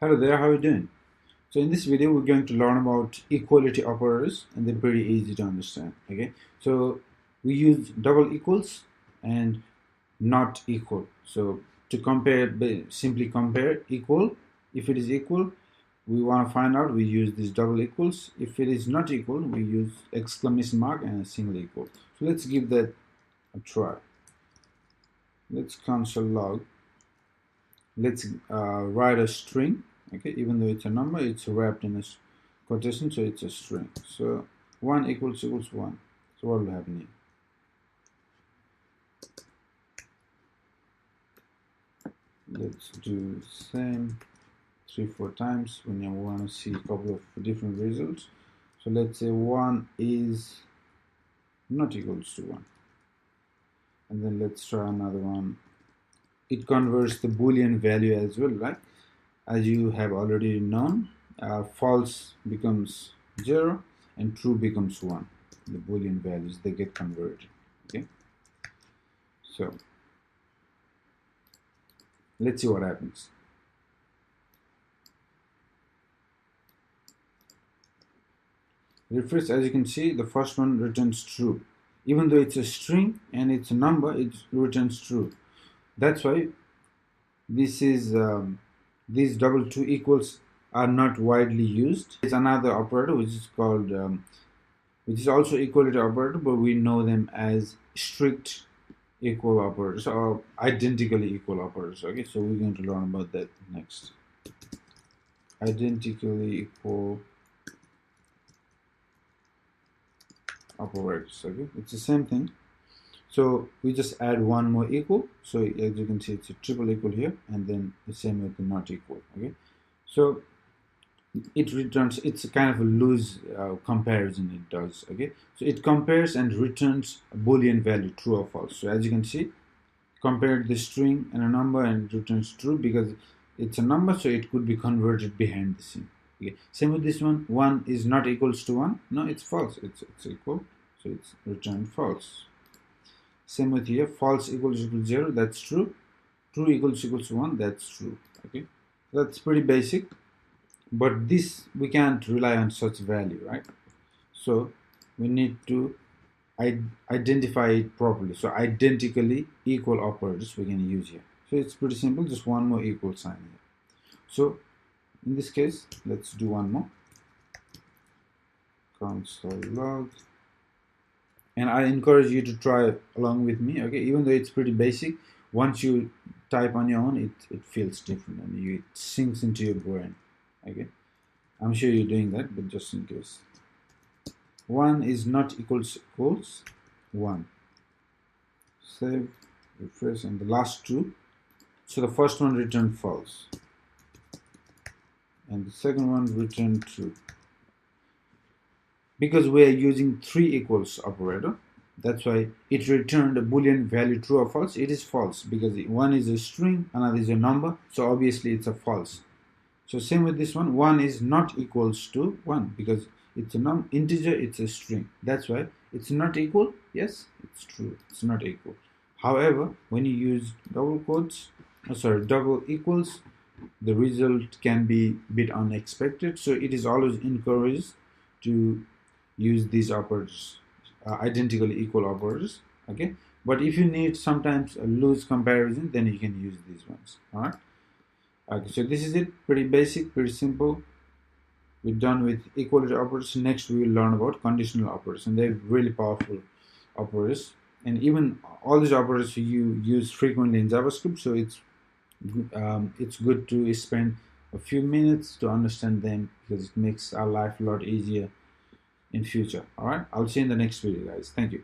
Hello there, how are you doing? So in this video we're going to learn about equality operators, and they're pretty easy to understand. Okay, so we use double equals and not equal. So to compare, simply compare equal. If it is equal, we want to find out, we use this double equals. If it is not equal, we use exclamation mark and a single equal. So let's give that a try. Let's console log. Let's write a string. Okay, even though it's a number, it's wrapped in a quotation, so it's a string. So 1 equals 1. So what will happen here? Let's do same 3-4 times when you want to see a couple of different results. So let's say 1 is not equals to 1, and then let's try another one. It converts the boolean value as well, right? As you have already known, false becomes 0 and true becomes 1. The boolean values, they get converted. Okay, so let's see what happens. Refresh. As you can see, the first one returns true. Even though it's a string and it's a number, it returns true. That's why this is these double two equals are not widely used. It's another operator which is called which is also equality operator, but we know them as strict equal operators or identically equal operators. Okay, so we're going to learn about that next. Identically equal operators. Okay, it's the same thing. So we just add one more equal. So as you can see, it's a triple equal here, and then the same with the not equal. Okay, so it returns, it's a kind of a loose comparison it does. Okay, so it compares and returns a boolean value, true or false. So as you can see, compared the string and a number, and it returns true because it's a number, so it could be converted behind the scene. Okay, same with this one. 1 is not equals to 1. No, it's false. It's equal, so it's returned false. Same with here, false equals 0, that's true. True equals 1, that's true. Okay, that's pretty basic, but this we can't rely on such value, right? So we need to identify it properly. So identically equal operators we can use here. So it's pretty simple, just one more equal sign here. So in this case, let's do one more. Console log. And I encourage you to try along with me. Okay, even though it's pretty basic, once you type on your own, it feels different and it sinks into your brain. Okay, I'm sure you're doing that, but just in case. 1 is not equals 1. Save, refresh, and the last two. So the first one returned false, and the second one returned true. Because we are using 3 equals operator, that's why it returned a boolean value, true or false. It is false because one is a string, another is a number, so obviously it's a false. So same with this one. 1 is not equals to 1 because it's a integer, it's a string. That's why it's not equal. Yes, it's true, it's not equal. However, when you use double quotes, double equals, the result can be a bit unexpected. So it is always encouraged to use these operators, identically equal operators. Okay, but if you need sometimes a loose comparison, then you can use these ones. All right. Okay, so this is it. Pretty basic, pretty simple. We're done with equality operators. Next, we will learn about conditional operators, and they're really powerful operators. And even all these operators you use frequently in JavaScript, so it's good to spend a few minutes to understand them because it makes our life a lot easier in future. All right, I'll see you in the next video, guys. Thank you.